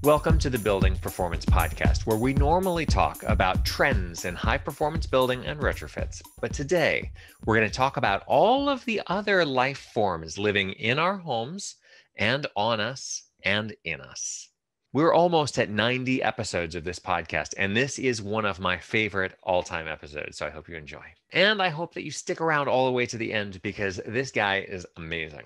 Welcome to the Building Performance Podcast, where we normally talk about trends in high-performance building and retrofits. But today, we're going to talk about all of the other life forms living in our homes and on us and in us. We're almost at 90 episodes of this podcast, and this is one of my favorite all-time episodes, so I hope you enjoy. And I hope that you stick around all the way to the end because this guy is amazing.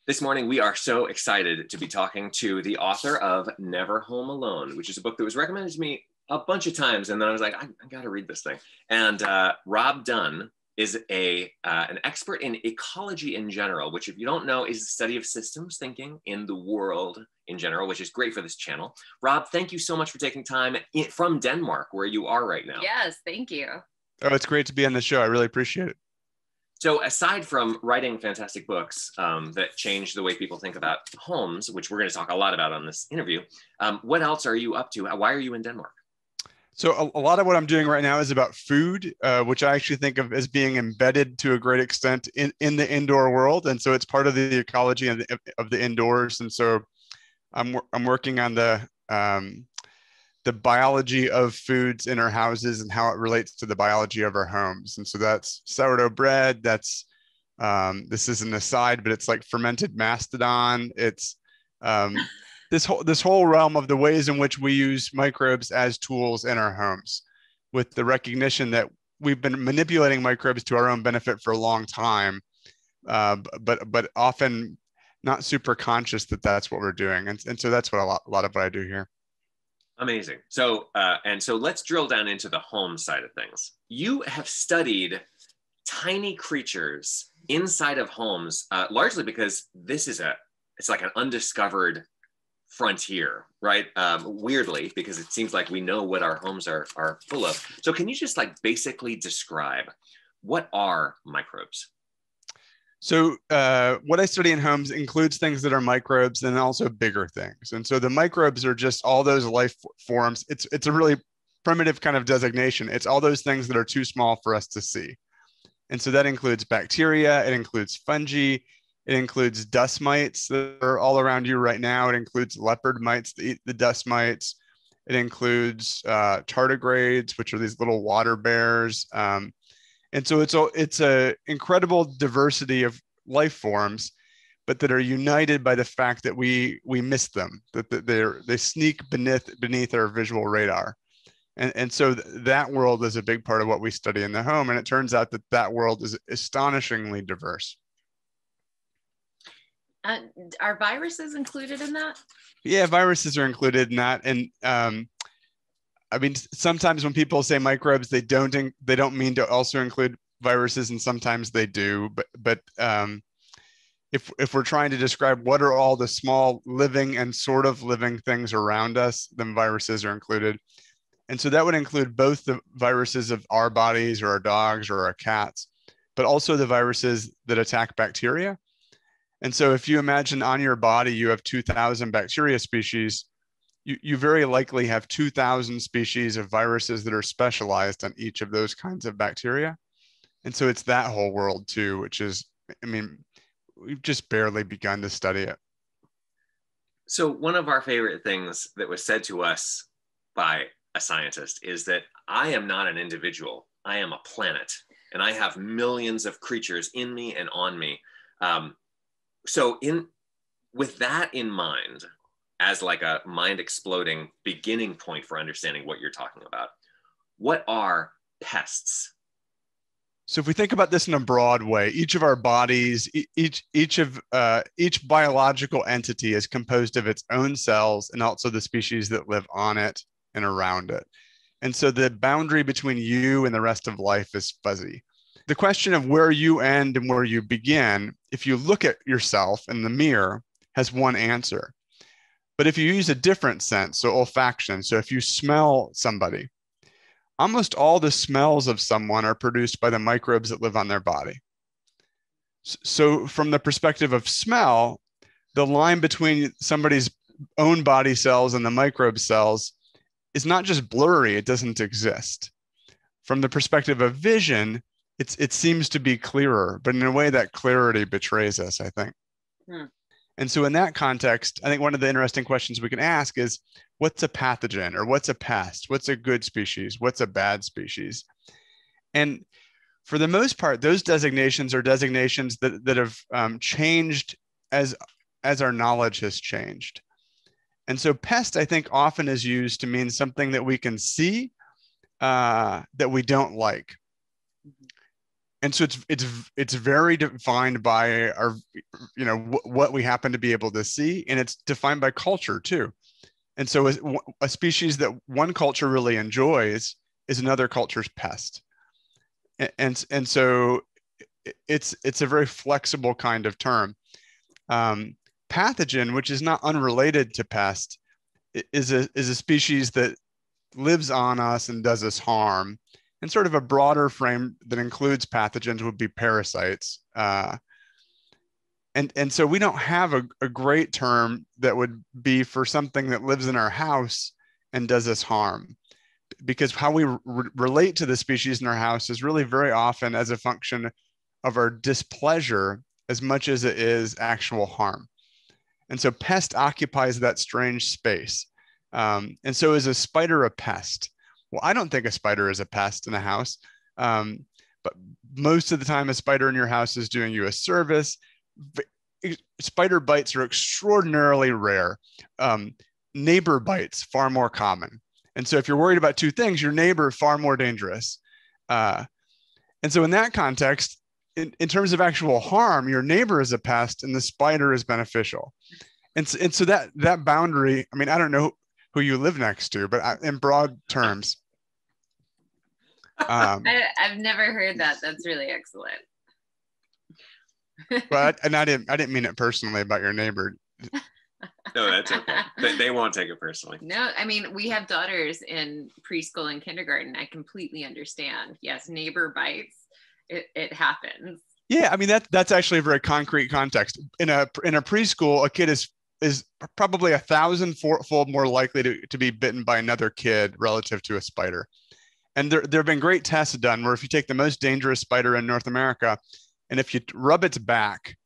This morning, we are so excited to be talking to the author of Never Home Alone, which is a book that was recommended to me a bunch of times. And then I was like, I got to read this thing. And Rob Dunn is an expert in ecology in general, which if you don't know is the study of systems thinking in the world in general, which is great for this channel. Rob, thank you so much for taking time from Denmark, where you are right now. Yes, thank you. Oh, it's great to be on the show. I really appreciate it. So aside from writing fantastic books that change the way people think about homes, which we're going to talk a lot about on this interview, what else are you up to? Why are you in Denmark? So a lot of what I'm doing right now is about food, which I actually think of as being embedded to a great extent in the indoor world. And so it's part of the ecology of the indoors. And so I'm working on the biology of foods in our houses and how it relates to the biology of our homes. And so that's sourdough bread. That's, this is an aside, but it's like fermented mastodon. It's this whole realm of the ways in which we use microbes as tools in our homes, with the recognition that we've been manipulating microbes to our own benefit for a long time, but often not super conscious that that's what we're doing. And so that's what a lot of what I do here. Amazing. So, so let's drill down into the home side of things. You have studied tiny creatures inside of homes, largely because it's like an undiscovered frontier, right? Weirdly, because it seems like we know what our homes are full of. So can you just like basically describe what are microbes? So what I study in homes includes things that are microbes and also bigger things. And so the microbes are just all those life forms. It's a really primitive kind of designation. It's all those things that are too small for us to see. And so that includes bacteria, it includes fungi, it includes dust mites that are all around you right now. It includes leopard mites that eat the dust mites. It includes tardigrades, which are these little water bears. And so it's a incredible diversity of life forms, but that are united by the fact that we miss them, that they sneak beneath our visual radar. And so that world is a big part of what we study in the home. And it turns out that world is astonishingly diverse. Are viruses included in that? Yeah, viruses are included in that. And I mean, sometimes when people say microbes, they don't mean to also include viruses, and sometimes they do. But if we're trying to describe what are all the small living and sort of living things around us, then viruses are included. And so that would include both the viruses of our bodies or our dogs or our cats, but also the viruses that attack bacteria. And so if you imagine on your body, you have 2,000 bacteria species, you very likely have 2,000 species of viruses that are specialized on each of those kinds of bacteria. And so it's that whole world too, which is, I mean, we've just barely begun to study it. So one of our favorite things that was said to us by a scientist is that I am not an individual, I am a planet, and I have millions of creatures in me and on me. So with that in mind, as like a mind exploding beginning point for understanding what you're talking about, what are pests? So if we think about this in a broad way, each of our bodies, each biological entity is composed of its own cells and also the species that live on it and around it. And so the boundary between you and the rest of life is fuzzy. The question of where you end and where you begin, if you look at yourself in the mirror, has one answer. But if you use a different sense, so olfaction, so if you smell somebody, almost all the smells of someone are produced by the microbes that live on their body. So from the perspective of smell, the line between somebody's own body cells and the microbe cells is not just blurry, it doesn't exist. From the perspective of vision, it seems to be clearer, but in a way that clarity betrays us, I think. And so in that context, I think one of the interesting questions we can ask is, what's a pathogen, or what's a pest? What's a good species? What's a bad species? And for the most part, those designations are designations that have changed as our knowledge has changed. And so pest, I think, often is used to mean something that we can see that we don't like. And so it's very defined by our, what we happen to be able to see, and it's defined by culture too. And so a species that one culture really enjoys is another culture's pest. And so it's a very flexible kind of term. Pathogen, which is not unrelated to pest, is a species that lives on us and does us harm. And sort of a broader frame that includes pathogens would be parasites. And so we don't have a great term that would be for something that lives in our house and does us harm, because how we relate to the species in our house is really very often as a function of our displeasure as much as it is actual harm. And so pest occupies that strange space. And so is a spider a pest? Well, I don't think a spider is a pest in a house, but most of the time a spider in your house is doing you a service. Spider bites are extraordinarily rare. Neighbor bites, far more common. And so if you're worried about two things, your neighbor, far more dangerous. And so in that context, in terms of actual harm, your neighbor is a pest and the spider is beneficial. And so that boundary, I mean, I don't know who you live next to, but in broad terms. I've never heard that. That's really excellent. But I didn't mean it personally about your neighbor. No, that's okay. They won't take it personally. No, I mean, we have daughters in preschool and kindergarten. I completely understand. Yes, neighbor bites. It happens. Yeah, I mean that's actually a very concrete context. In a preschool, a kid is probably 1,000-fold more likely to be bitten by another kid relative to a spider. And there have been great tests done where if you take the most dangerous spider in North America, and if you rub its back,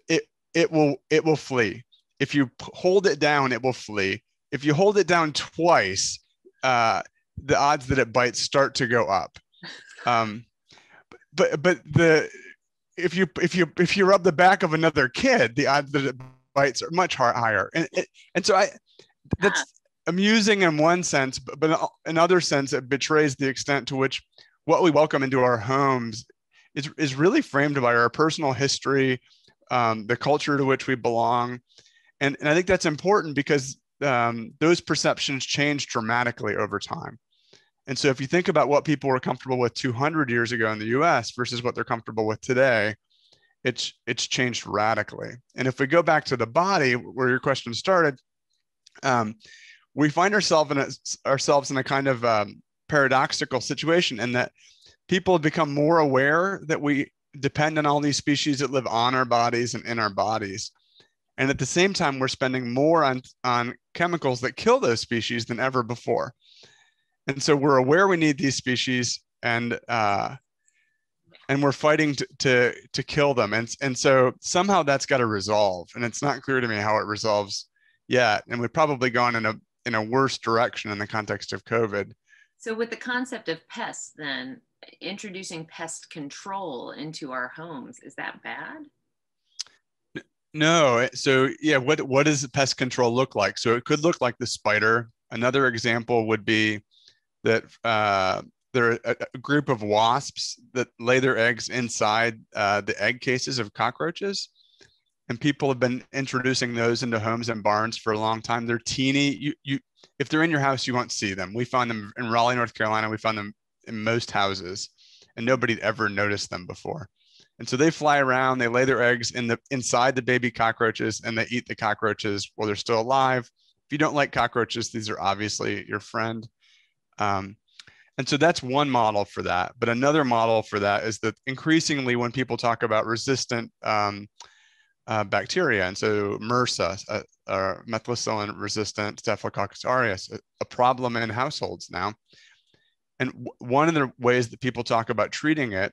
it will flee. If you hold it down, it will flee. If you hold it down twice, the odds that it bites start to go up. But if you rub the back of another kid, the odds that it bites are much higher. And so that's amusing in one sense, but in other sense, it betrays the extent to which what we welcome into our homes is really framed by our personal history, the culture to which we belong. And I think that's important because those perceptions change dramatically over time. And so if you think about what people were comfortable with 200 years ago in the US versus what they're comfortable with today, it's changed radically. And if we go back to the body, where your question started, we find ourselves in a kind of paradoxical situation in that people have become more aware that we depend on all these species that live on our bodies and in our bodies. And at the same time, we're spending more on chemicals that kill those species than ever before. And so we're aware we need these species, and we're fighting to kill them. And so somehow that's got to resolve. And it's not clear to me how it resolves yet. And we've probably gone in a worse direction in the context of COVID. So with the concept of pests, then introducing pest control into our homes, is that bad? No. So yeah, what does pest control look like? So it could look like the spider. Another example would be that there are a group of wasps that lay their eggs inside the egg cases of cockroaches. And people have been introducing those into homes and barns for a long time. They're teeny. If they're in your house, you won't see them. We found them in Raleigh, North Carolina. We found them in most houses, and nobody'd ever noticed them before. And so they fly around, they lay their eggs inside the baby cockroaches, and they eat the cockroaches while they're still alive. If you don't like cockroaches, these are obviously your friend. And so that's one model for that. But another model for that is that increasingly when people talk about resistant bacteria, and so MRSA, methicillin-resistant Staphylococcus aureus, a problem in households now. And one of the ways that people talk about treating it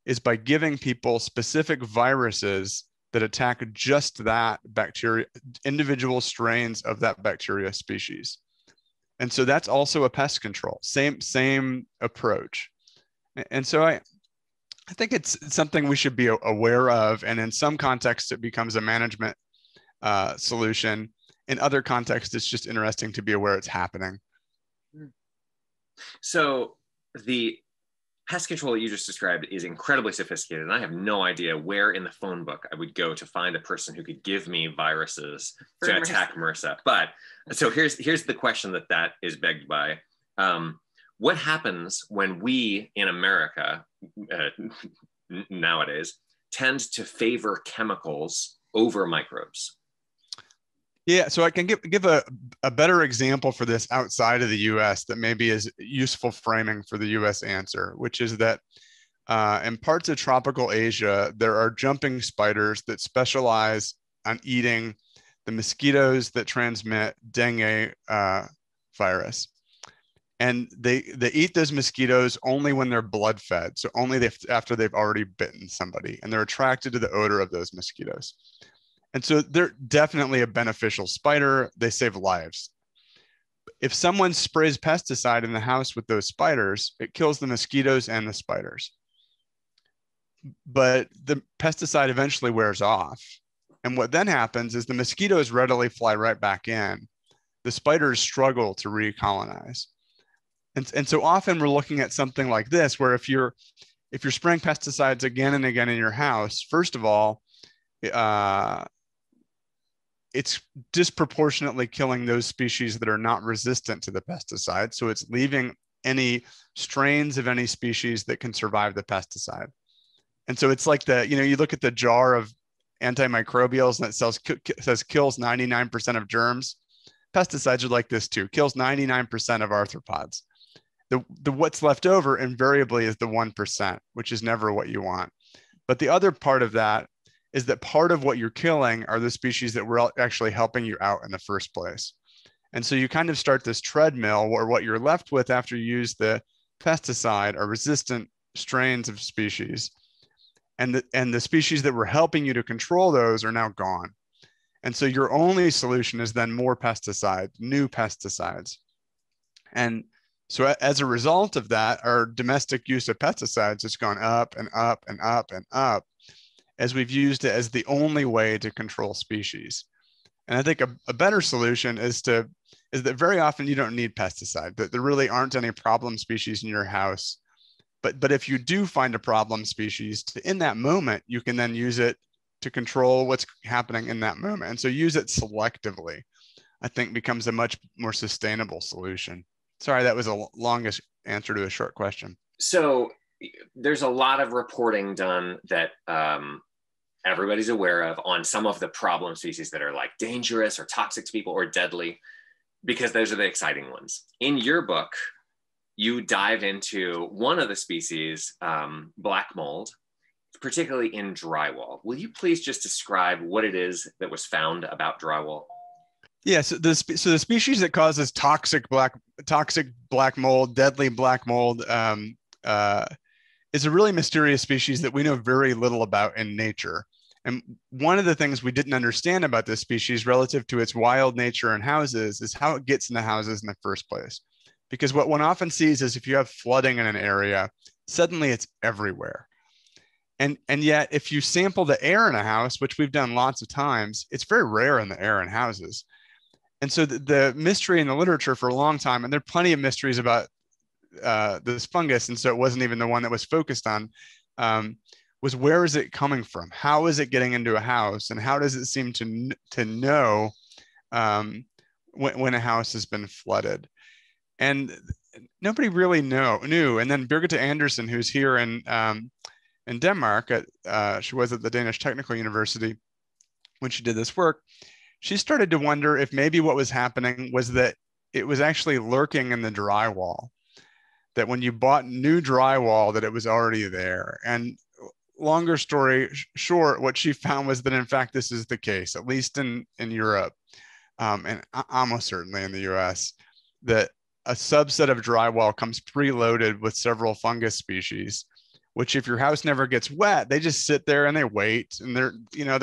is by giving people specific viruses that attack just that bacteria, individual strains of that bacteria species. And so that's also a pest control, same approach. And so I think it's something we should be aware of. And in some contexts, it becomes a management solution. In other contexts, it's just interesting to be aware it's happening. So the pest control that you just described is incredibly sophisticated, and I have no idea where in the phone book I would go to find a person who could give me viruses to attack MRSA. But so here's the question that is begged by. What happens when we in America nowadays tend to favor chemicals over microbes? Yeah, so I can give a better example for this outside of the US that maybe is useful framing for the US answer, which is that in parts of tropical Asia, there are jumping spiders that specialize on eating the mosquitoes that transmit dengue virus. And they eat those mosquitoes only when they're blood fed, so only after they've already bitten somebody, and they're attracted to the odor of those mosquitoes. And so they're definitely a beneficial spider. They save lives. If someone sprays pesticide in the house with those spiders, it kills the mosquitoes and the spiders. But the pesticide eventually wears off. And what then happens is the mosquitoes readily fly right back in. The spiders struggle to recolonize. And so often we're looking at something like this, where if you're spraying pesticides again and again in your house, first of all, it's disproportionately killing those species that are not resistant to the pesticide. So it's leaving any strains of any species that can survive the pesticide. And so it's like you look at the jar of antimicrobials and it says kills 99% of germs. Pesticides are like this too, kills 99% of arthropods. The what's left over invariably is the 1%, which is never what you want. But the other part of that is that part of what you're killing are the species that were actually helping you out in the first place. And so you kind of start this treadmill where what you're left with after you use the pesticide are resistant strains of species. And the species that were helping you to control those are now gone. And so your only solution is then more pesticides, new pesticides. And so as a result of that, our domestic use of pesticides has gone up and up and up and up, as we've used it as the only way to control species. And I think a better solution is that very often you don't need pesticide, that there really aren't any problem species in your house. But if you do find a problem species, in that moment, you can then use it to control what's happening in that moment. And so use it selectively, I think becomes a much more sustainable solution. Sorry, that was a longest answer to a short question. So there's a lot of reporting done that everybody's aware of on some of the problem species that are like dangerous or toxic to people or deadly, because those are the exciting ones. In your book, you dive into one of the species, black mold, particularly in drywall. Will you please just describe what it is that was found about drywall? Yeah, so the species that causes toxic black mold, deadly black mold, is a really mysterious species that we know very little about in nature. And one of the things we didn't understand about this species relative to its wild nature in houses is how it gets into houses in the first place. Because what one often sees is if you have flooding in an area, suddenly it's everywhere. And yet, if you sample the air in a house, which we've done lots of times, it's very rare in the air in houses. And so the mystery in the literature for a long time, and there are plenty of mysteries about this fungus, and so it wasn't even the one that was focused on, was where is it coming from? How is it getting into a house? And how does it seem to know when a house has been flooded? And nobody really knew. And then Birgitte Andersen, who's here in Denmark, she was at the Danish Technical University when she did this work, she started to wonder if maybe what was happening was that it was actually lurking in the drywall, that when you bought new drywall, that it was already there. And longer story short, what she found was that in fact, this is the case, at least in Europe, and almost certainly in the US, that a subset of drywall comes preloaded with several fungus species, which if your house never gets wet, they just sit there and they wait, and they're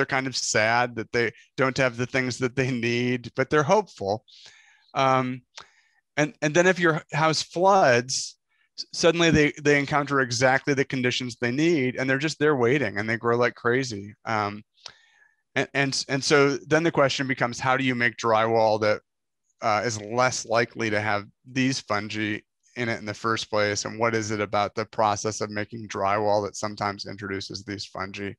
kind of sad that they don't have the things that they need, but they're hopeful. And then if your house floods, suddenly they encounter exactly the conditions they need, and they're waiting, and they grow like crazy. And so then the question becomes, how do you make drywall that is less likely to have these fungi in it in the first place? And what is it about the process of making drywall that sometimes introduces these fungi?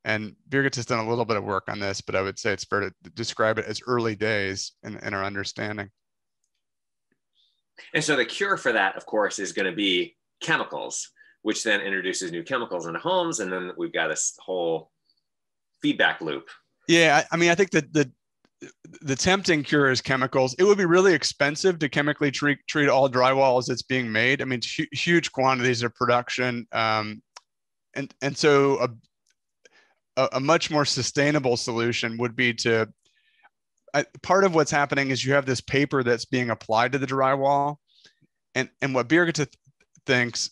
And Birgit has done a little bit of work on this, but I would say it's fair to describe it as early days in our understanding. And so the cure for that, of course, is going to be chemicals, which then introduces new chemicals into homes. And then we've got this whole feedback loop. Yeah, I mean, I think that the tempting cure is chemicals. It would be really expensive to chemically treat all drywall as it's being made. I mean, huge quantities of production. And so a much more sustainable solution would be to, part of what's happening is you have this paper that's being applied to the drywall. And what Birgit thinks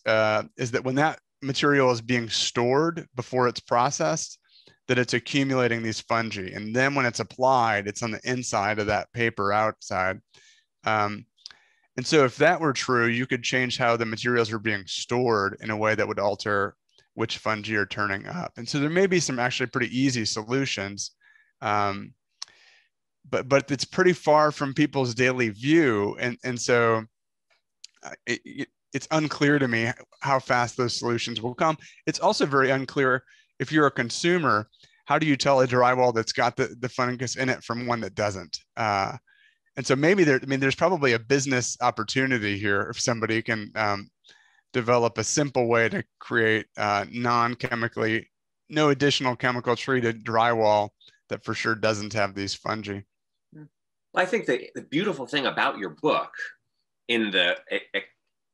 is that when that material is being stored before it's processed, that it's accumulating these fungi. And then when it's applied, it's on the inside of that paper outside. And so if that were true, you could change how the materials are being stored in a way that would alter which fungi are turning up. And so there may be some actually pretty easy solutions, but it's pretty far from people's daily view. And so it's unclear to me how fast those solutions will come. It's also very unclear, if you're a consumer, how do you tell a drywall that's got the fungus in it from one that doesn't? And so maybe there's probably a business opportunity here if somebody can develop a simple way to create non-chemically, no additional chemical treated drywall that for sure doesn't have these fungi. Well, I think the beautiful thing about your book, in the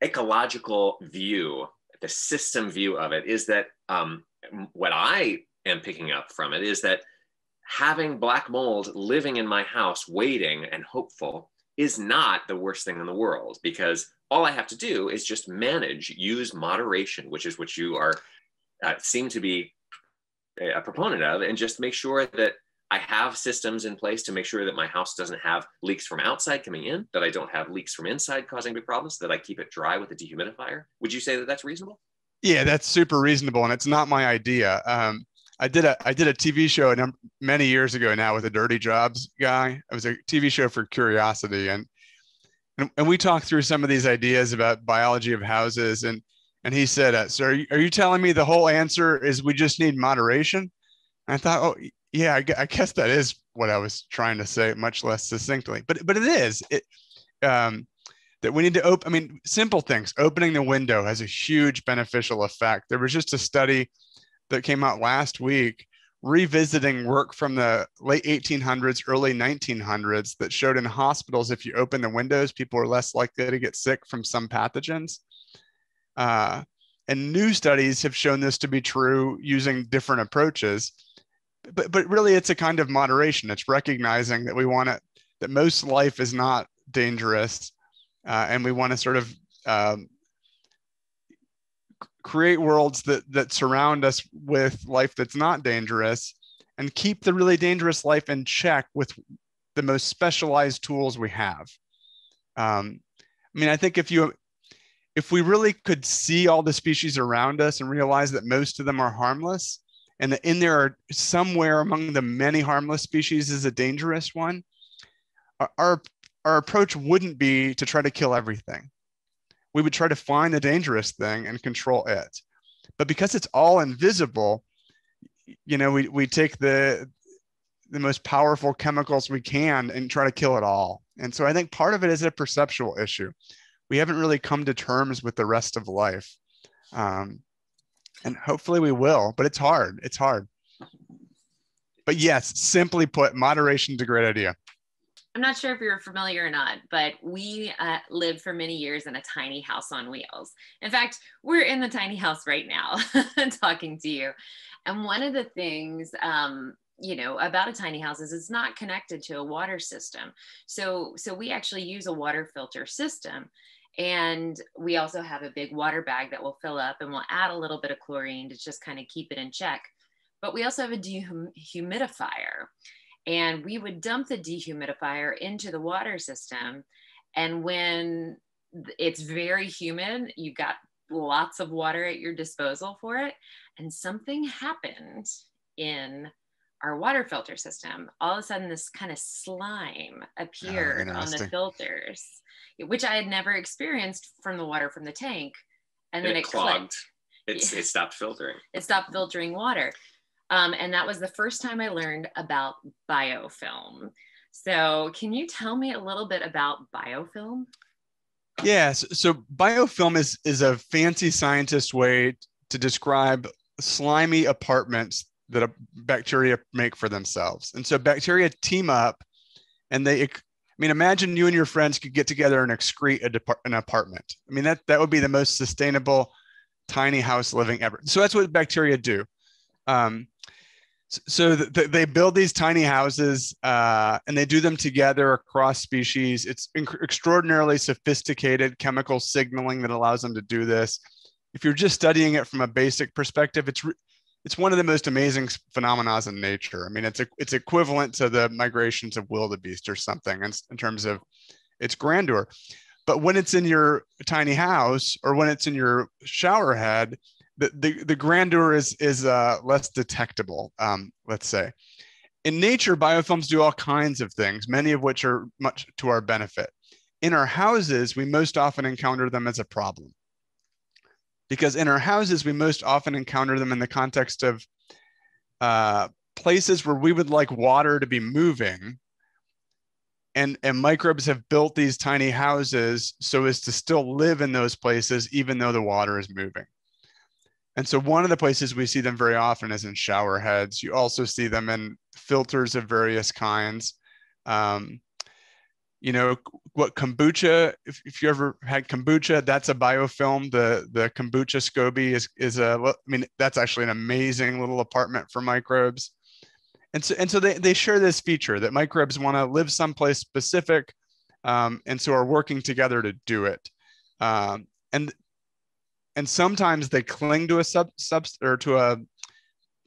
ecological view, the system view of it, is that what I am picking up from it is that having black mold living in my house, waiting and hopeful, is not the worst thing in the world, because all I have to do is just use moderation, which is what you are seem to be a proponent of, and just make sure that I have systems in place to make sure that my house doesn't have leaks from outside coming in, that I don't have leaks from inside causing big problems, that I keep it dry with a dehumidifier. Would you say that that's reasonable? Yeah, that's super reasonable, and it's not my idea. I did a TV show many years ago now with a Dirty Jobs guy. It was a TV show for Curiosity, and we talked through some of these ideas about biology of houses, and he said, "So are you telling me the whole answer is we just need moderation?" And I thought, oh yeah, I guess that is what I was trying to say, much less succinctly. But it is that we need to open. I mean, simple things. Opening the window has a huge beneficial effect. There was just a study that came out last week revisiting work from the late 1800s, early 1900s that showed in hospitals, if you open the windows, people are less likely to get sick from some pathogens. And new studies have shown this to be true using different approaches. But really, it's a kind of moderation. It's recognizing that we want it, that most life is not dangerous, and we want to sort of create worlds that surround us with life that's not dangerous, and keep the really dangerous life in check with the most specialized tools we have. I mean, I think if we really could see all the species around us and realize that most of them are harmless, and that in there are somewhere among the many harmless species is a dangerous one, our approach wouldn't be to try to kill everything. We would try to find the dangerous thing and control it. But because it's all invisible, we take the most powerful chemicals we can and try to kill it all. And so I think part of it is a perceptual issue. We haven't really come to terms with the rest of life. And hopefully we will, but it's hard. It's hard. But yes, simply put, moderation is a great idea. I'm not sure if you're familiar or not, but we lived for many years in a tiny house on wheels. In fact, we're in the tiny house right now talking to you. And one of the things, about a tiny house is it's not connected to a water system. So we actually use a water filter system. And we also have a big water bag that we'll fill up, and we'll add a little bit of chlorine to just kind of keep it in check. But we also have a dehumidifier, and we would dump the dehumidifier into the water system. And when it's very humid, you've got lots of water at your disposal for it. And something happened in our water filter system. All of a sudden, this kind of slime appeared on the filters, which I had never experienced from the water from the tank. And then it clogged. It stopped filtering. It stopped filtering water. And that was the first time I learned about biofilm. So can you tell me a little bit about biofilm? Yes. So biofilm is a fancy scientist way to describe slimy apartments that bacteria make for themselves. And so bacteria team up, and imagine you and your friends could get together and excrete an apartment. I mean, that would be the most sustainable tiny house living ever. So that's what bacteria do. So they build these tiny houses, and they do them together across species. It's extraordinarily sophisticated chemical signaling that allows them to do this. If you're just studying it from a basic perspective, it's one of the most amazing phenomena in nature. I mean, it's equivalent to the migrations of wildebeest or something in terms of its grandeur. But when it's in your tiny house, or when it's in your shower head, the grandeur is less detectable, let's say. In nature, biofilms do all kinds of things, many of which are much to our benefit. In our houses, we most often encounter them as a problem. Because in our houses, we most often encounter them in the context of places where we would like water to be moving, and microbes have built these tiny houses so as to still live in those places, even though the water is moving. And so one of the places we see them very often is in shower heads. You also see them in filters of various kinds. What kombucha, if you ever had kombucha, that's a biofilm. The kombucha SCOBY is that's actually an amazing little apartment for microbes. And so they share this feature that microbes want to live someplace specific, and so are working together to do it. And sometimes they cling to to a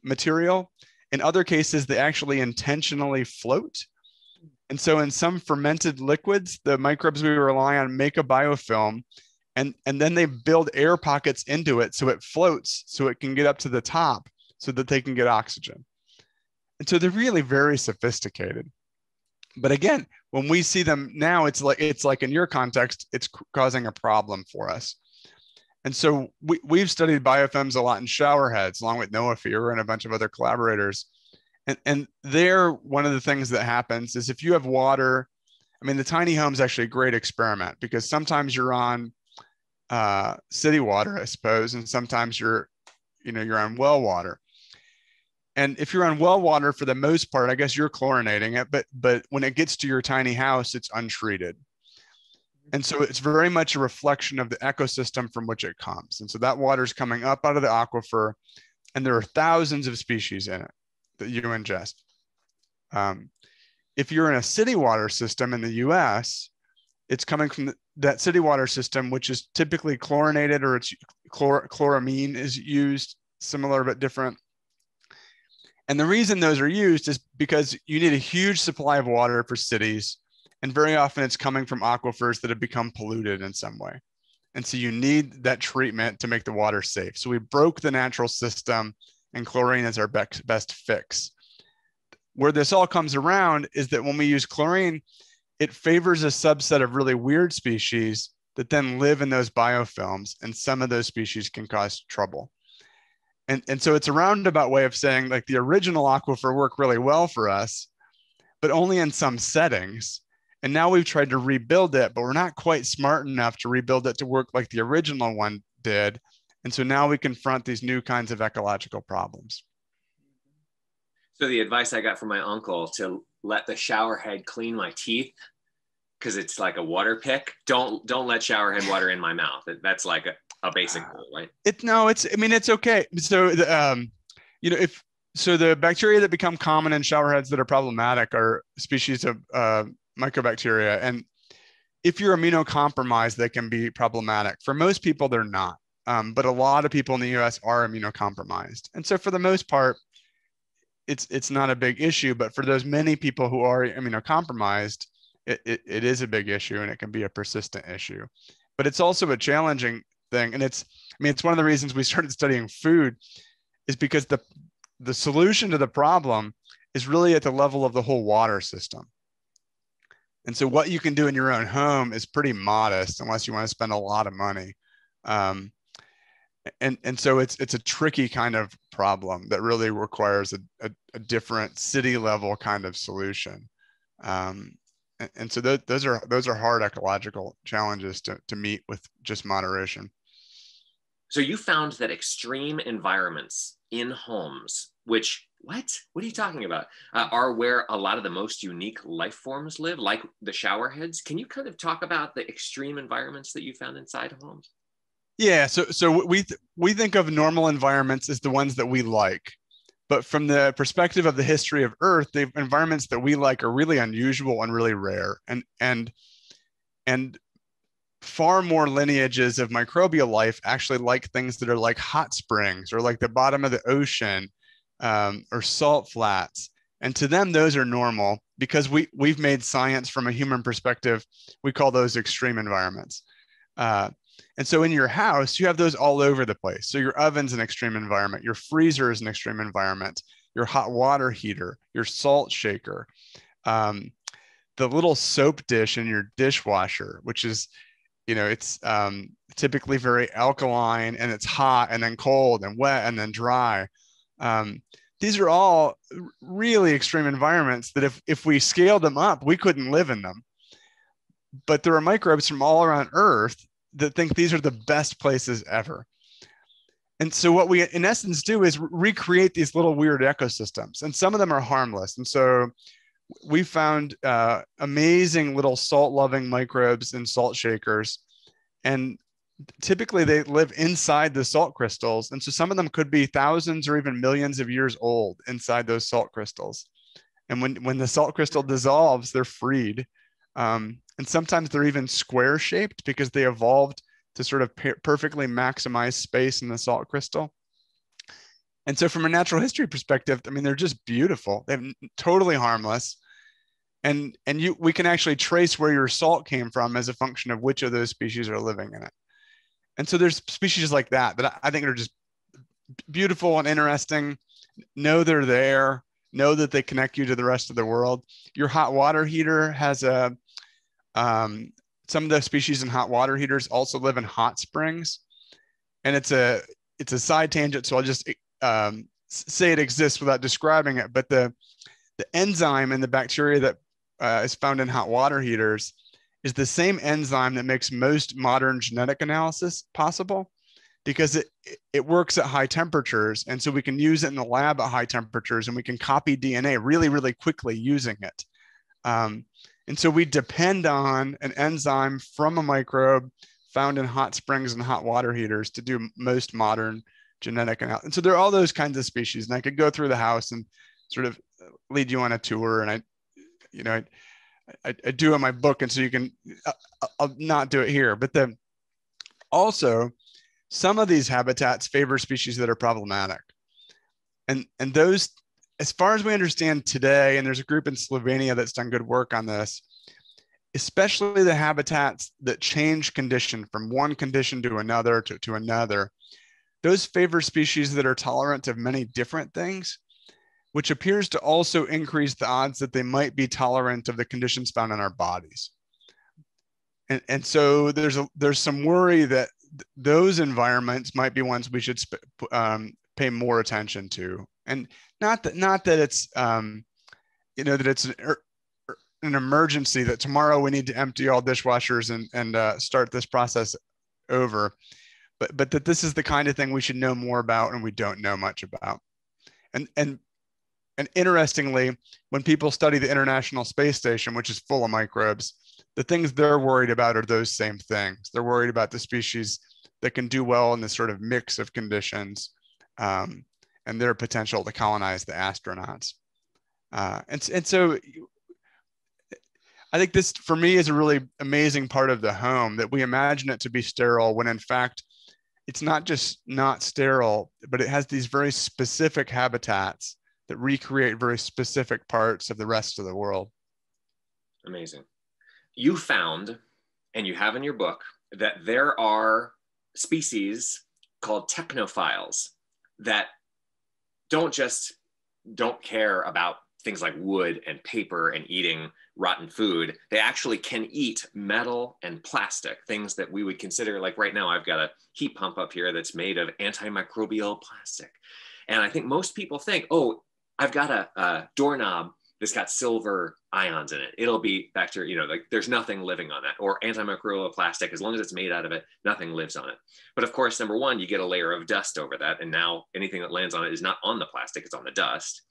material. In other cases, they actually intentionally float. And so in some fermented liquids, the microbes we rely on make a biofilm, and then they build air pockets into it so it floats, so it can get up to the top so that they can get oxygen. And so they're really very sophisticated. But again, when we see them now, it's like in your context, it's causing a problem for us. And so we've studied biofilms a lot in shower heads, along with Noah Fear and a bunch of other collaborators. And there, one of the things that happens is if you have water, the tiny home is actually a great experiment, because sometimes you're on city water, I suppose, and sometimes you're on well water. And if you're on well water, for the most part, I guess you're chlorinating it, but when it gets to your tiny house, it's untreated. And so it's very much a reflection of the ecosystem from which it comes. And so that water is coming up out of the aquifer, and there are thousands of species in it that you ingest. If you're in a city water system in the US, it's coming from that city water system, which is typically chlorinated, or it's chloramine is used, similar but different. And the reason those are used is because you need a huge supply of water for cities. And very often it's coming from aquifers that have become polluted in some way. And so you need that treatment to make the water safe. So we broke the natural system, and chlorine is our best fix. Where this all comes around is that when we use chlorine, it favors a subset of really weird species that then live in those biofilms, and some of those species can cause trouble. And so it's a roundabout way of saying, like, the original aquifer worked really well for us, but only in some settings. And now we've tried to rebuild it, but we're not quite smart enough to rebuild it to work like the original one did. And so now we confront these new kinds of ecological problems. So the advice I got from my uncle to let the shower head clean my teeth, because it's like a water pick. Don't let shower head water in my mouth. That's like a basic rule, right? It's okay. So the bacteria that become common in shower heads that are problematic are species of mycobacteria. And if you're immunocompromised, they can be problematic. For most people, they're not. But a lot of people in the US are immunocompromised. And so for the most part, it's not a big issue. But for those many people who are immunocompromised, it is a big issue, and it can be a persistent issue. But it's also a challenging thing. And it's one of the reasons we started studying food is because the solution to the problem is really at the level of the whole water system. And so what you can do in your own home is pretty modest unless you want to spend a lot of money. And so it's a tricky kind of problem that really requires a different city level kind of solution. And so those are hard ecological challenges to meet with just moderation. So you found that extreme environments in homes, which, what are you talking about? Are where a lot of the most unique life forms live, like the shower heads. Can you kind of talk about the extreme environments that you found inside homes? Yeah, so we think of normal environments as the ones that we like. But from the perspective of the history of Earth, the environments that we like are really unusual and really rare. And far more lineages of microbial life actually like things that are like hot springs or like the bottom of the ocean, or salt flats. And to them, those are normal because we've made science from a human perspective. We call those extreme environments. And so in your house, you have those all over the place. So your oven's an extreme environment. Your freezer is an extreme environment. Your hot water heater, your salt shaker, the little soap dish in your dishwasher, which is, it's typically very alkaline, and it's hot and then cold and wet and then dry. These are all really extreme environments that if we scaled them up, we couldn't live in them. But there are microbes from all around Earth that think these are the best places ever. And so what we in essence do is recreate these little weird ecosystems, and some of them are harmless. And so we found amazing little salt-loving microbes in salt shakers, and typically they live inside the salt crystals. And so some of them could be thousands or even millions of years old inside those salt crystals. And when the salt crystal dissolves, they're freed. And sometimes they're even square shaped because they evolved to sort of perfectly maximize space in the salt crystal. And so from a natural history perspective, they're just beautiful. They're totally harmless. And we can actually trace where your salt came from as a function of which of those species are living in it. And so there's species like that I think are just beautiful and interesting. Know they're there. Know that they connect you to the rest of the world. Your hot water heater has some of the species in hot water heaters also live in hot springs. And it's a side tangent, so I'll just say it exists without describing it. But the enzyme in the bacteria that is found in hot water heaters is the same enzyme that makes most modern genetic analysis possible, because it works at high temperatures. And so we can use it in the lab at high temperatures, and we can copy DNA really, really quickly using it. And so we depend on an enzyme from a microbe found in hot springs and hot water heaters to do most modern genetic analysis. And so there are all those kinds of species. And I could go through the house and sort of lead you on a tour. And I do in my book. And so you can, I'll not do it here. But then also, some of these habitats favor species that are problematic. And those, as far as we understand today, and there's a group in Slovenia that's done good work on this, especially the habitats that change condition from one condition to another to another, those favor species that are tolerant of many different things, which appears to also increase the odds that they might be tolerant of the conditions found in our bodies. And so there's some worry that those environments might be ones we should pay more attention to. And not that it's that it's an emergency that tomorrow we need to empty all dishwashers and start this process over, but that this is the kind of thing we should know more about and we don't know much about. And interestingly, when people study the International Space Station, which is full of microbes, the things they're worried about are those same things. They're worried about the species that can do well in this sort of mix of conditions, and their potential to colonize the astronauts. And so I think this, for me, is a really amazing part of the home, that we imagine it to be sterile when in fact it's not just not sterile, but it has these very specific habitats that recreate very specific parts of the rest of the world. Amazing. You found, and you have in your book, that there are species called technophiles that don't care about things like wood and paper and eating rotten food. They actually can eat metal and plastic, things that we would consider, like right now, I've got a heat pump up here that's made of antimicrobial plastic. And I think most people think, oh, I've got a doorknob that's got silver ions in it. It'll be bacteria, like there's nothing living on that. Or antimicrobial plastic, as long as it's made out of it, nothing lives on it. But of course, number one, you get a layer of dust over that. And now anything that lands on it is not on the plastic, it's on the dust.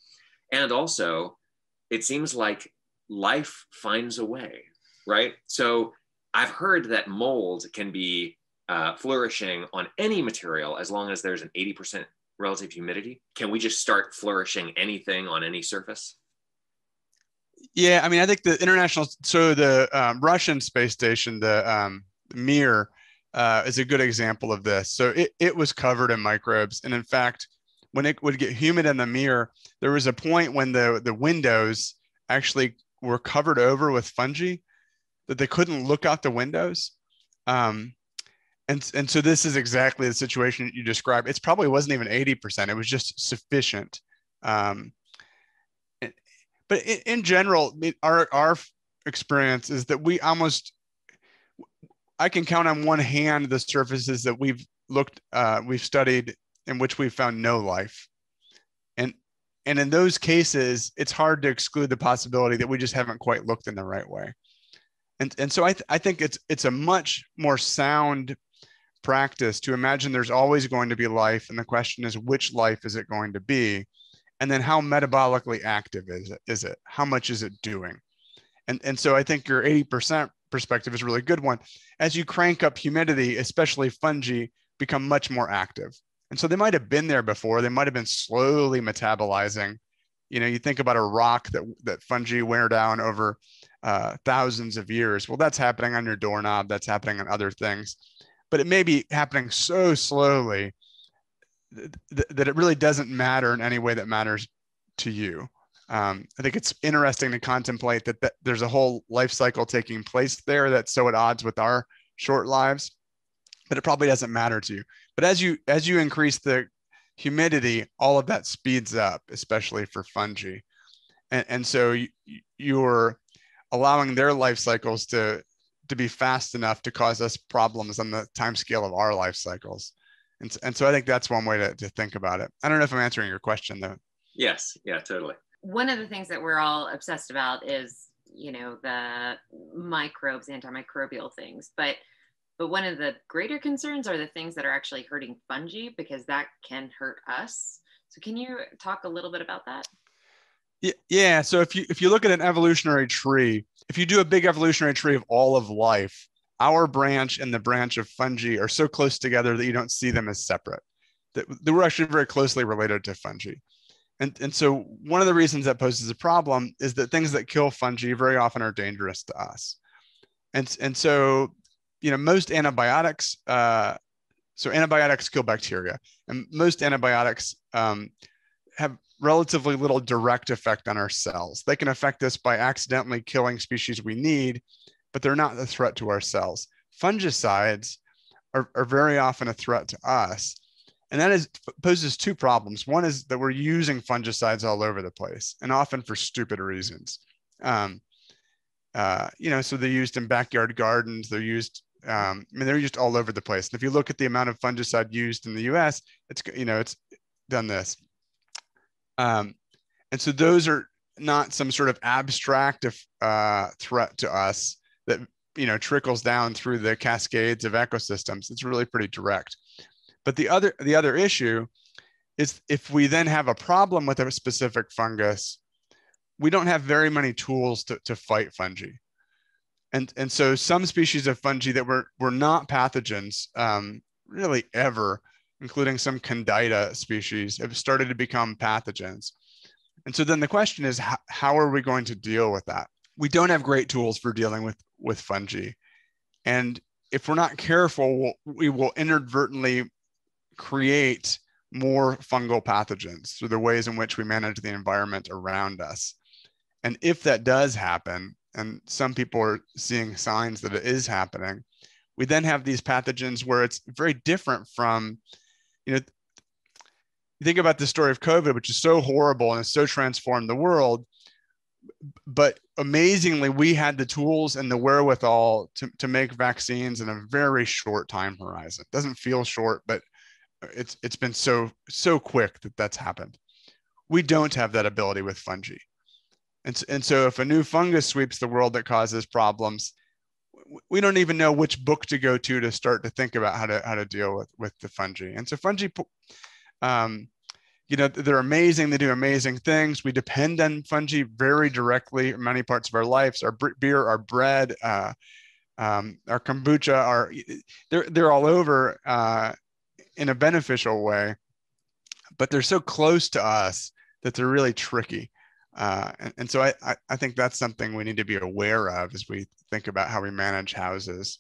And also, it seems like life finds a way, right? So I've heard that mold can be flourishing on any material as long as there's an 80% relative humidity. Can we just start flourishing anything on any surface? Yeah, I mean, I think the Russian space station, the Mir, is a good example of this. So it was covered in microbes. And in fact, when it would get humid in the Mir, there was a point when the windows actually were covered over with fungi that they couldn't look out the windows. And so this is exactly the situation you described. It probably wasn't even 80%. It was just sufficient. But in general, our experience is that I can count on one hand the surfaces that we've studied in which we've found no life. And in those cases, it's hard to exclude the possibility that we just haven't quite looked in the right way. And so I think it's a much more sound practice to imagine there's always going to be life. And the question is, which life is it going to be? And then how metabolically active is it? How much is it doing? And so I think your 80% perspective is a really good one. As you crank up humidity, especially fungi become much more active. And so they might have been there before. They might have been slowly metabolizing. You think about a rock that fungi wear down over thousands of years. Well, that's happening on your doorknob. That's happening on other things. But it may be happening so slowly that it really doesn't matter in any way that matters to you. I think it's interesting to contemplate that there's a whole life cycle taking place there that's so at odds with our short lives, but it probably doesn't matter to you. But as you increase the humidity, all of that speeds up, especially for fungi. And so you're allowing their life cycles to be fast enough to cause us problems on the time scale of our life cycles. And so I think that's one way to think about it. I don't know if I'm answering your question though. Yes. Yeah, totally. One of the things that we're all obsessed about is, the microbes, antimicrobial things. But one of the greater concerns are the things that are actually hurting fungi, because that can hurt us. So can you talk a little bit about that? Yeah. So if you look at an evolutionary tree, if you do a big evolutionary tree of all of life, our branch and the branch of fungi are so close together that you don't see them as separate. That we're actually very closely related to fungi. And so one of the reasons that poses a problem is that things that kill fungi very often are dangerous to us. And so, most antibiotics, so antibiotics kill bacteria, and most antibiotics have relatively little direct effect on our cells. They can affect us by accidentally killing species we need, but they're not a threat to our cells. Fungicides are very often a threat to us. And that poses two problems. One is that we're using fungicides all over the place, and often for stupid reasons. So they're used in backyard gardens. They're used, they're used all over the place. And if you look at the amount of fungicide used in the US, it's done this. And so those are not some sort of abstract threat to us that, trickles down through the cascades of ecosystems. It's really pretty direct. But the other issue is if we then have a problem with a specific fungus, we don't have very many tools to fight fungi. And so some species of fungi that were not pathogens really ever, including some Candida species, have started to become pathogens. And so then the question is, how are we going to deal with that? we don't have great tools for dealing with fungi. And if we're not careful, we will inadvertently create more fungal pathogens through the ways in which we manage the environment around us. And if that does happen, and some people are seeing signs that it is happening, we then have these pathogens where it's very different from, you think about the story of COVID, which is so horrible and has so transformed the world. But amazingly, we had the tools and the wherewithal to make vaccines in a very short time horizon. It doesn't feel short, but it's been so quick that that's happened. We don't have that ability with fungi. And so if a new fungus sweeps the world that causes problems, we don't even know which book to go to start to think about how to deal with the fungi. And so fungi, they're amazing. They do amazing things. We depend on fungi very directly in many parts of our lives. Our beer, our bread, our kombucha, they're all over in a beneficial way, but they're so close to us that they're really tricky. And so I think that's something we need to be aware of as we think about how we manage houses.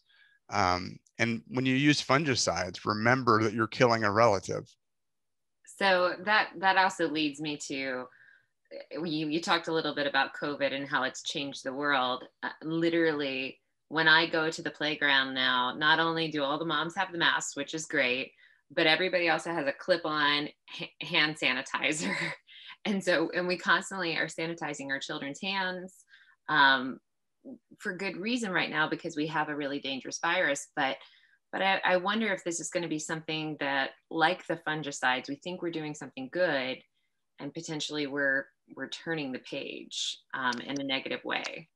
And when you use fungicides, remember that you're killing a relative. So that also leads me to, you talked a little bit about COVID and how it's changed the world. Literally, when I go to the playground now, not only do all the moms have the masks, which is great, but everybody also has a clip-on hand sanitizer. And we constantly are sanitizing our children's hands for good reason right now, because we have a really dangerous virus. But I wonder if this is going to be something that, like the fungicides, we think we're doing something good, and potentially we're turning the page in a negative way.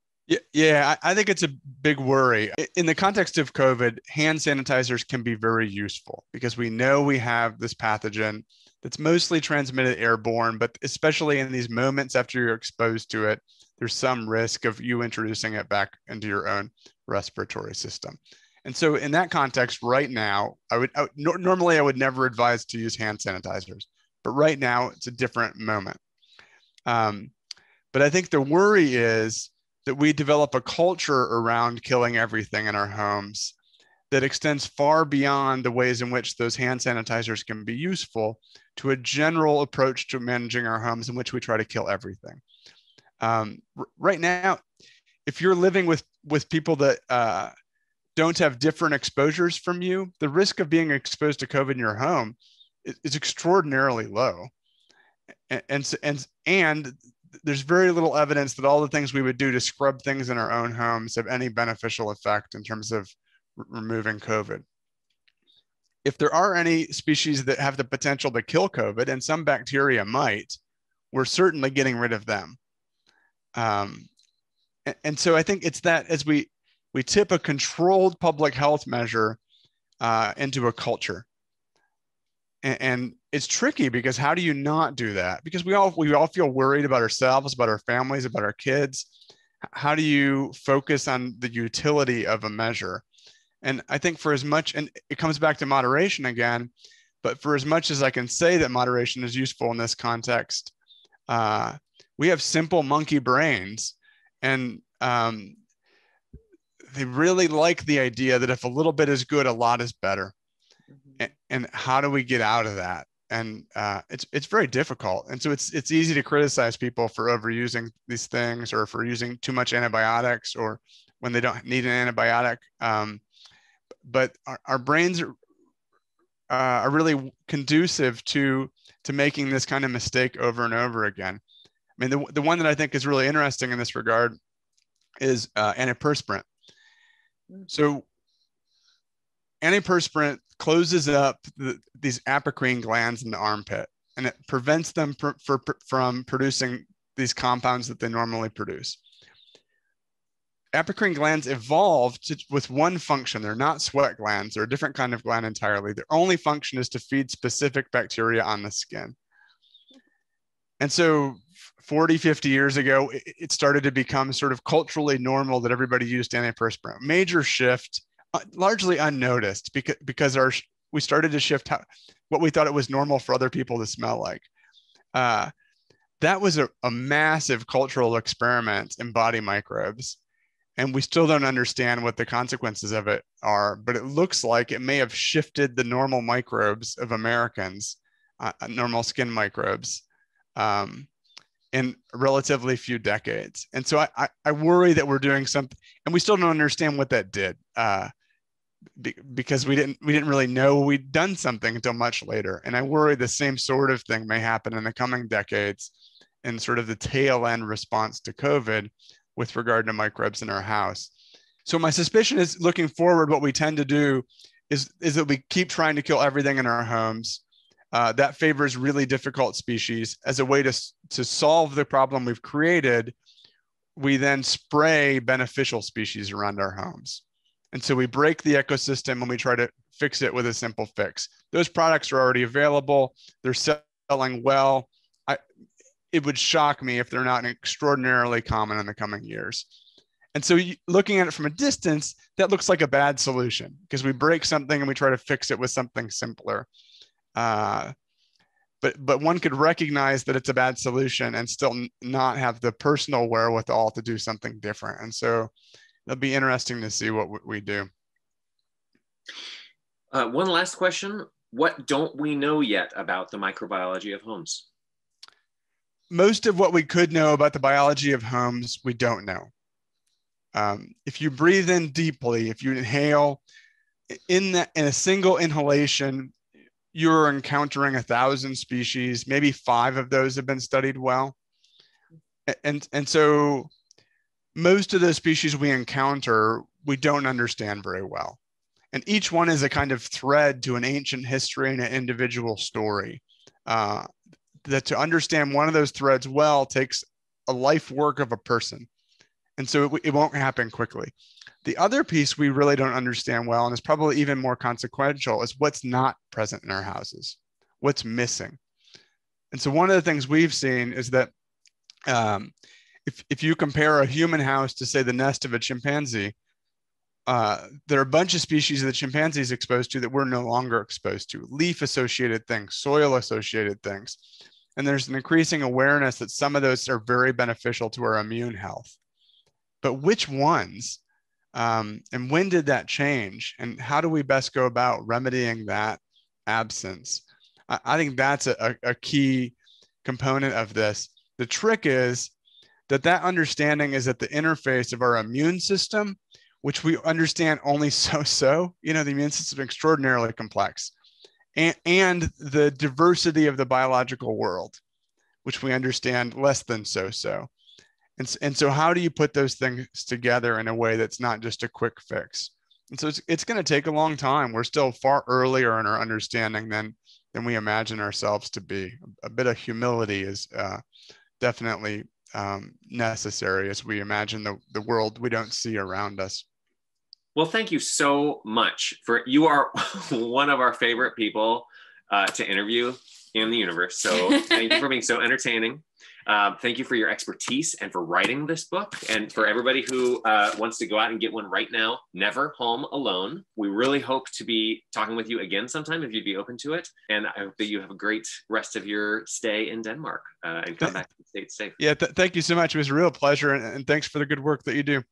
Yeah, I think it's a big worry. In the context of COVID, hand sanitizers can be very useful because we know we have this pathogen that's mostly transmitted airborne, but especially in these moments after you're exposed to it, there's some risk of you introducing it back into your own respiratory system. And so in that context, right now, normally I would never advise to use hand sanitizers, but right now it's a different moment. But I think the worry is that we develop a culture around killing everything in our homes that extends far beyond the ways in which those hand sanitizers can be useful to a general approach to managing our homes in which we try to kill everything. Right now, if you're living with people that don't have different exposures from you, the risk of being exposed to COVID in your home is extraordinarily low. And there's very little evidence that all the things we would do to scrub things in our own homes have any beneficial effect in terms of removing COVID. If there are any species that have the potential to kill COVID, and some bacteria might, we're certainly getting rid of them. And so I think it's that as we tip a controlled public health measure into a culture. And it's tricky because how do you not do that? Because we all feel worried about ourselves, about our families, about our kids. How do you focus on the utility of a measure? And I think for as much, and it comes back to moderation again, but for as much as I can say that moderation is useful in this context, we have simple monkey brains, and they really like the idea that if a little bit is good, a lot is better. And how do we get out of that? And it's very difficult. And so it's easy to criticize people for overusing these things, or for using too much antibiotics, or when they don't need an antibiotic. But our brains are really conducive to making this kind of mistake over and over again. I mean, the one that I think is really interesting in this regard is antiperspirant. So antiperspirant closes up these apocrine glands in the armpit, and it prevents them from producing these compounds that they normally produce. Apocrine glands evolved with one function. They're not sweat glands. They're a different kind of gland entirely. Their only function is to feed specific bacteria on the skin. And so 40, 50 years ago, it started to become sort of culturally normal that everybody used antiperspirant. Major shift, largely unnoticed, because we started to shift what we thought it was normal for other people to smell like. that was a massive cultural experiment in body microbes. And we still don't understand what the consequences of it are, but it looks like it may have shifted the normal microbes of Americans, normal skin microbes, in relatively few decades. And so I worry that we're doing something, and we still don't understand what that did, because we didn't really know we'd done something until much later. And I worry the same sort of thing may happen in the coming decades in sort of the tail end response to COVID with regard to microbes in our house. So my suspicion is, looking forward, what we tend to do is that we keep trying to kill everything in our homes. That favors really difficult species. As a way to solve the problem we've created, we then spray beneficial species around our homes. And so we break the ecosystem and we try to fix it with a simple fix. Those products are already available. They're selling well. It would shock me if they're not extraordinarily common in the coming years. And so looking at it from a distance, that looks like a bad solution, because we break something and we try to fix it with something simpler. But one could recognize that it's a bad solution and still not have the personal wherewithal to do something different. And so it'll be interesting to see what we do. One last question. What don't we know yet about the microbiology of homes? Most of what we could know about the biology of homes, we don't know. If you breathe in deeply, if you inhale in a single inhalation, you're encountering 1,000 species. Maybe 5 of those have been studied well. And so most of the species we encounter, we don't understand very well. And each one is a kind of thread to an ancient history and an individual story. That to understand one of those threads well takes a life work of a person. And so it won't happen quickly. The other piece we really don't understand well, and is probably even more consequential, is what's not present in our houses, what's missing. And so one of the things we've seen is that if you compare a human house to, say, the nest of a chimpanzee, there are a bunch of species that chimpanzee is exposed to that we're no longer exposed to. Leaf-associated things, soil-associated things. And there's an increasing awareness that some of those are very beneficial to our immune health. But which ones? And when did that change? And how do we best go about remedying that absence? I think that's a key component of this. The trick is that understanding is at the interface of our immune system, which we understand only so. You know, the immune system is extraordinarily complex. And the diversity of the biological world, which we understand less than so. And so how do you put those things together in a way that's not just a quick fix? And so it's going to take a long time. We're still far earlier in our understanding than we imagine ourselves to be. A bit of humility is definitely necessary as we imagine the world we don't see around us. Well, thank you so much. You are one of our favorite people to interview in the universe. So thank you for being so entertaining. Thank you for your expertise and for writing this book. And for everybody who wants to go out and get one right now, Never Home Alone. We really hope to be talking with you again sometime if you'd be open to it. And I hope that you have a great rest of your stay in Denmark and come back to the States safe. Yeah, thank you so much. It was a real pleasure. And thanks for the good work that you do.